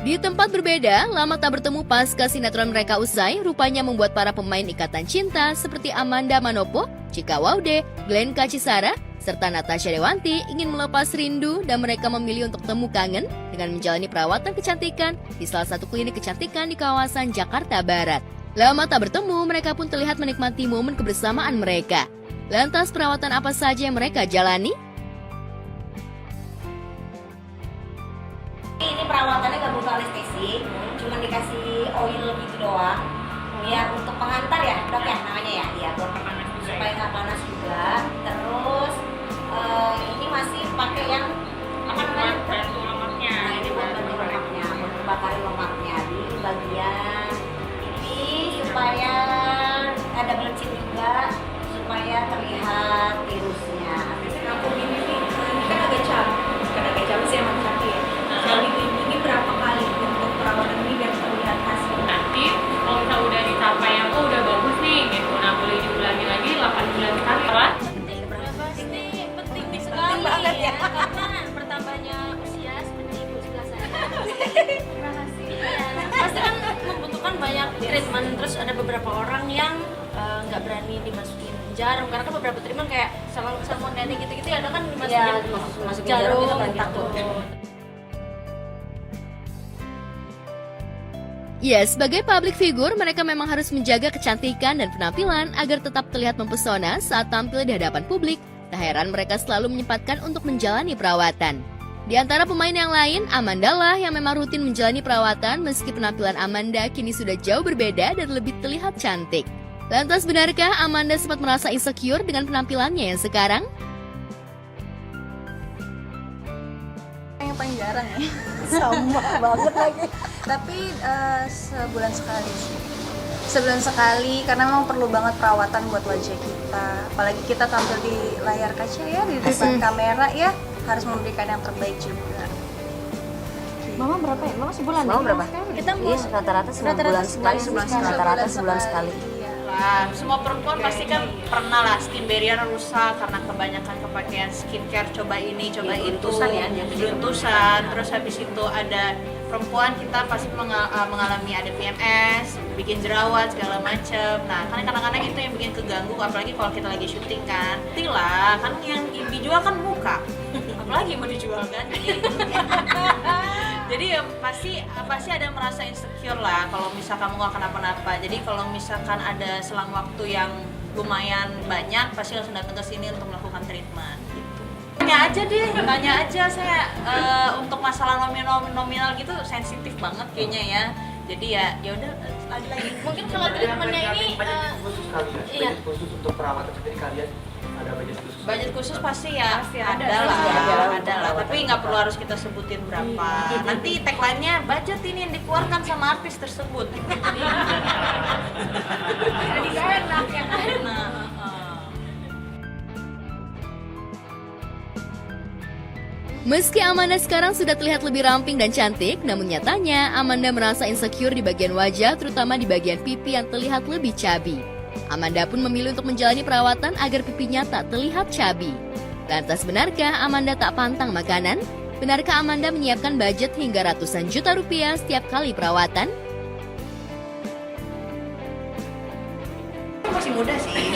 Di tempat berbeda, lama tak bertemu pasca sinetron mereka usai, rupanya membuat para pemain ikatan cinta seperti Amanda Manopo, Chika Waude, Glenn Kacisara, serta Natasha Dewanti ingin melepas rindu dan mereka memilih untuk temu kangen dengan menjalani perawatan kecantikan di salah satu klinik kecantikan di kawasan Jakarta Barat. Lama tak bertemu, mereka pun terlihat menikmati momen kebersamaan mereka. Lantas perawatan apa saja yang mereka jalani? Ini perawatannya gak butuh anestesi, cuma dikasih oil gitu doang. Ya untuk pengantar ya dok ya namanya ya, iya buat panas supaya nggak panas juga. Terus ini masih pakai yang apa namanya? Bantu lemaknya. Nah ini buat bantu lemaknya, buat membakar lemaknya di bagian ini supaya ada belencit juga, supaya terlihat virusnya. Aku gini nih, ini kan agak cabai sih emang cantik ya. Kali ini berapa kali untuk perawatan ini biar terlihat hasil? Nanti kalau kita udah dicapai yang udah bagus nih gitu, nah boleh diulangi lagi 8 bulan sekali. Penting sekali banget ya. karena bertambahnya usia seperti ibu sebelah saya. Terima kasih. Pasti kan membutuhkan banyak treatment, terus ada beberapa orang yang nggak berani dimasukin jarum karena kan beberapa treatment kayak salmon nenek gitu-gitu ya, ada kan Masukin jarum itu kan takut. Ya, sebagai public figure, mereka memang harus menjaga kecantikan dan penampilan agar tetap terlihat mempesona saat tampil di hadapan publik. Tak heran mereka selalu menyempatkan untuk menjalani perawatan. Di antara pemain yang lain, Amanda lah yang memang rutin menjalani perawatan meski penampilan Amanda kini sudah jauh berbeda dan lebih terlihat cantik. Lantas benarkah Amanda sempat merasa insecure dengan penampilannya yang sekarang? Yang paling jarang ya. Sama banget lagi. Tapi sebulan sekali karena memang perlu banget perawatan buat wajah kita. Apalagi kita tampil di layar kaca ya, di depan kamera ya, harus memberikan yang terbaik juga. Mama berapa ya? Mama sebulan Mau berapa? Kita Iya rata-rata sebulan sekali. Rata-rata sebulan sekali. Lah, semua perempuan pasti kan pernah lah skin barrier rusak karena kebanyakan kepakean skincare, coba ini, coba itu, beruntusan ya, beruntusan. Terus habis itu ada perempuan kita pasti mengalami ada PMS, bikin jerawat segala macem. Nah, kan kadang-kadang itu yang bikin keganggu, apalagi kalau kita lagi syuting kan. Lah, kan yang dijual kan muka, apalagi mau dijual kan. Jadi ya pasti ada merasa insecure lah kalau misalkan kamu nggak kenapa-napa. Jadi kalau misalkan ada selang waktu yang lumayan banyak, pasti langsung datang ke sini untuk melakukan treatment gitu. Tanya aja saya untuk masalah nominal gitu sensitif banget kayaknya ya. Jadi ya udah lagi. mungkin kalau treatmentnya ini khusus kali ya? iya. Budget khusus untuk perawatan seperti kalian ada Budget khusus pasti ya ada lah. Tapi nggak perlu harus kita sebutin berapa. Nanti tagline-nya budget ini yang dikeluarkan sama artis tersebut. Jadi nggak enak ya kan? Meski Amanda sekarang sudah terlihat lebih ramping dan cantik, namun nyatanya Amanda merasa insecure di bagian wajah, terutama di bagian pipi yang terlihat lebih cabi. Amanda pun memilih untuk menjalani perawatan agar pipinya tak terlihat cabi. Lantas benarkah Amanda tak pantang makanan? Benarkah Amanda menyiapkan budget hingga ratusan juta rupiah setiap kali perawatan? Masih muda sih,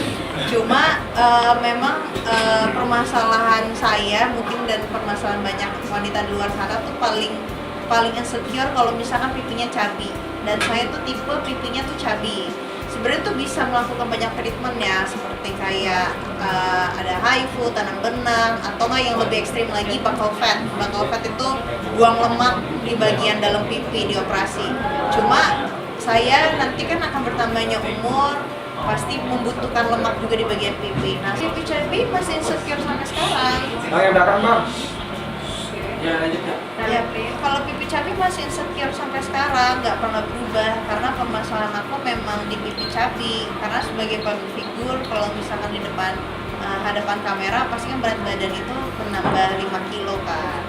cuma memang permasalahan saya mungkin dan permasalahan banyak wanita di luar sana tuh paling insecure kalau misalkan pipinya cabi, dan saya tuh tipe pipinya tuh cabi. Sebenarnya tuh bisa melakukan banyak treatment ya, seperti kayak ada HIFU, tanam benang, atau nggak yang lebih ekstrim lagi buccal fat. Buccal fat itu buang lemak di bagian dalam pipi, dioperasi. Cuma saya nanti kan akan bertambahnya umur, pasti membutuhkan lemak juga di bagian pipi. Nah, pipi cabi masih insecure sampai sekarang. Bang yang belakang bang. Ya lanjut ya. Ya, kalau pipi cabi masih insecure sampai sekarang, nggak pernah berubah karena permasalahan aku memang di pipi cabi. Karena sebagai public figure, kalau misalkan di depan hadapan kamera, pasti kan berat badan itu menambah 5 kilo kan.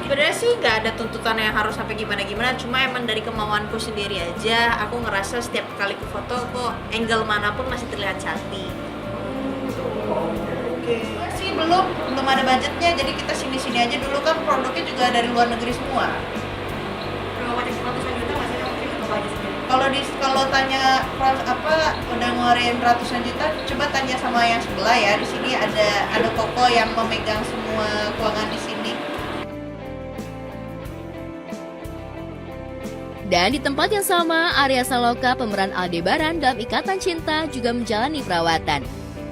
Sebenarnya sih nggak ada tuntutan yang harus sampai gimana-gimana, cuma emang dari kemauanku sendiri aja, aku ngerasa setiap kali ke foto kok angle manapun masih terlihat cantik. Oke. Sih belum ada budgetnya, jadi kita sini-sini aja dulu, kan produknya juga dari luar negeri semua. ratusan juta masih mungkin untuk aja sendiri. Kalau tanya udah ngeluarin ratusan juta, coba tanya sama yang sebelah ya. Di sini ada toko yang memegang semua keuangan di sini. Dan di tempat yang sama, Arya Saloka pemeran Aldebaran dalam Ikatan Cinta juga menjalani perawatan.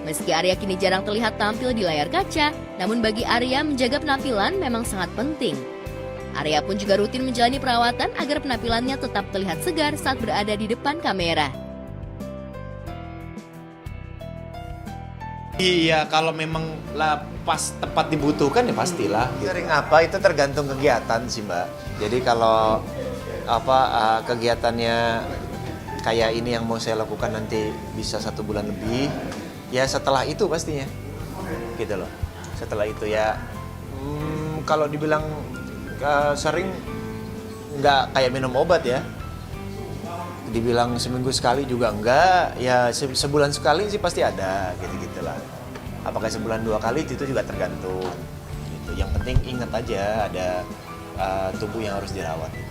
Meski Arya kini jarang terlihat tampil di layar kaca, namun bagi Arya menjaga penampilan memang sangat penting. Arya pun juga rutin menjalani perawatan agar penampilannya tetap terlihat segar saat berada di depan kamera. Iya, kalau memang pas tepat dibutuhkan ya pastilah. Sering apa itu tergantung kegiatan sih Mbak. Jadi kalau kegiatannya kayak ini yang mau saya lakukan nanti bisa 1 bulan lebih, ya setelah itu pastinya, gitu loh. Setelah itu ya, kalau dibilang sering nggak kayak minum obat ya. Dibilang seminggu sekali juga enggak, ya sebulan sekali sih pasti ada, gitu-gitulah. Apakah sebulan 2 kali itu juga tergantung. Gitu. Yang penting ingat aja ada tubuh yang harus dirawat. Gitu.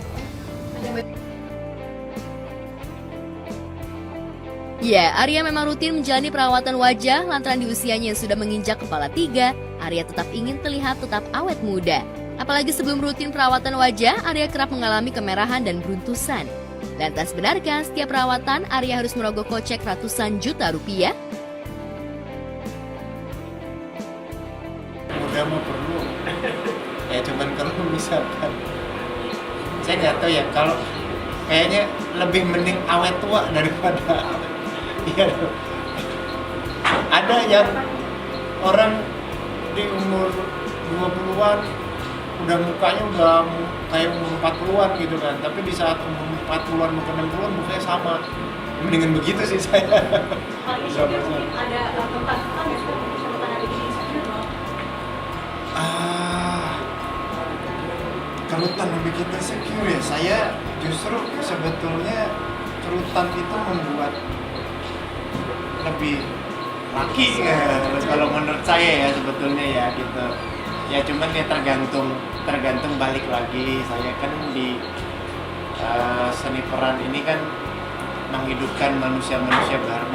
Ya, Arya memang rutin menjalani perawatan wajah lantaran di usianya yang sudah menginjak kepala 3, Arya tetap ingin terlihat tetap awet muda. Apalagi sebelum rutin perawatan wajah, Arya kerap mengalami kemerahan dan beruntusan. Lantas benarkah setiap perawatan Arya harus merogoh kocek ratusan juta rupiah? Udah mau perlu. Ya cuman kalau misalkan, saya nggak tahu ya, kalau kayaknya lebih mending awet tua daripada iya. Ada yang orang di umur 20-an udah mukanya udah kayak umur 40-an gitu kan, tapi di saat umur 40-an mau ke 60-an mukanya sama. Mendingan begitu sih saya. Kalau isu dia mungkin ada kerutan-kerutan ya, kerutan ada di sini. Kerutan bikin insecure ya. Saya justru sebetulnya kerutan itu membuat lebih laki ya, kalau menurut saya ya sebetulnya ya gitu. Ya cuman ya tergantung balik lagi. Saya kan di seni peran ini kan menghidupkan manusia-manusia baru,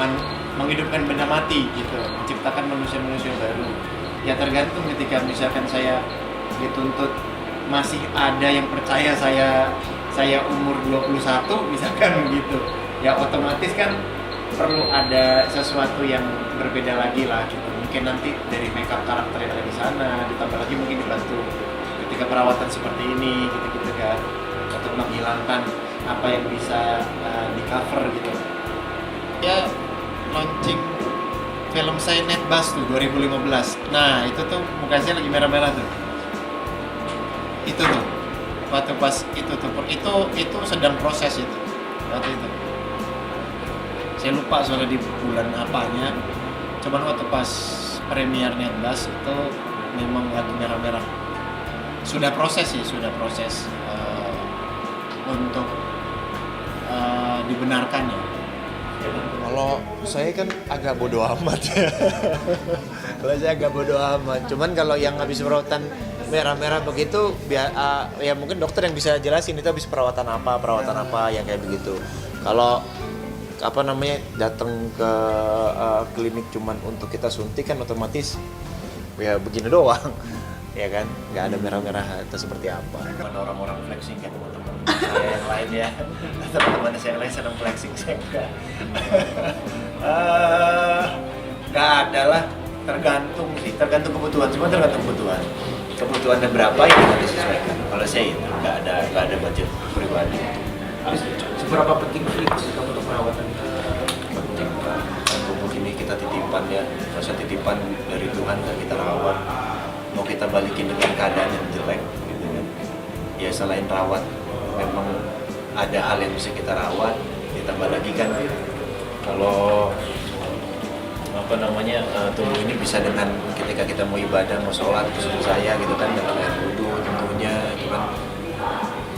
menghidupkan benda mati gitu, menciptakan manusia-manusia baru. Ya tergantung ketika misalkan saya dituntut masih ada yang percaya saya umur 21 misalkan begitu. Ya otomatis kan perlu ada sesuatu yang berbeda lagi lah gitu. Mungkin nanti dari makeup karakter yang ada di sana, ditambah lagi mungkin dibantu ketika perawatan seperti ini gitu-gitu kan, untuk menghilangkan apa yang bisa di cover gitu. Ya launching film saya Netbus tuh 2015. Nah itu tuh muka saya lagi merah-merah tuh. Itu tuh waktu pas itu sedang proses itu waktu itu. Saya lupa soalnya di bulan apanya. Cuman waktu pas premier Netbus itu memang lagi merah-merah. Sudah proses untuk dibenarkan ya. Kalau saya kan agak bodoh amat ya. Kalau saya agak bodoh amat. Cuman kalau yang habis perawatan merah-merah begitu, ya mungkin dokter yang bisa jelasin itu habis perawatan apa yang kayak begitu. Kalau datang ke klinik cuman untuk kita suntik kan otomatis ya begini doang. Ya kan, nggak ada merah-merah itu seperti apa. Orang-orang flexing kan teman-teman saya yang lain ya, teman-teman saya yang lain sedang flexing, saya enggak. Nggak ada lah, tergantung kebutuhan, cuma tergantung kebutuhannya berapa yang kita disesuaikan. Kalau saya itu nggak ada budget pribadi. Seberapa penting flex kamu untuk perawatan? Penting kan, tubuh ini kita titipan ya, masa titipan dari Tuhan kan kita rawat. Mau kita balikin dengan keadaan yang jelek gitu kan. Ya selain rawat memang ada hal yang bisa kita rawat, ditambah lagi kan kalau tubuh ini bisa dengan ketika kita mau ibadah, mau sholat, khusus saya gitu kan, dengan air wudhu tentunya gitu kan,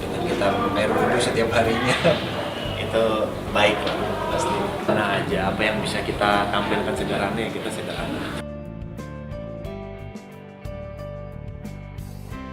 dengan kita air wudhu setiap harinya itu baik lah pasti. Karena aja apa yang bisa kita tampilkan sederhana ya kita sederhana.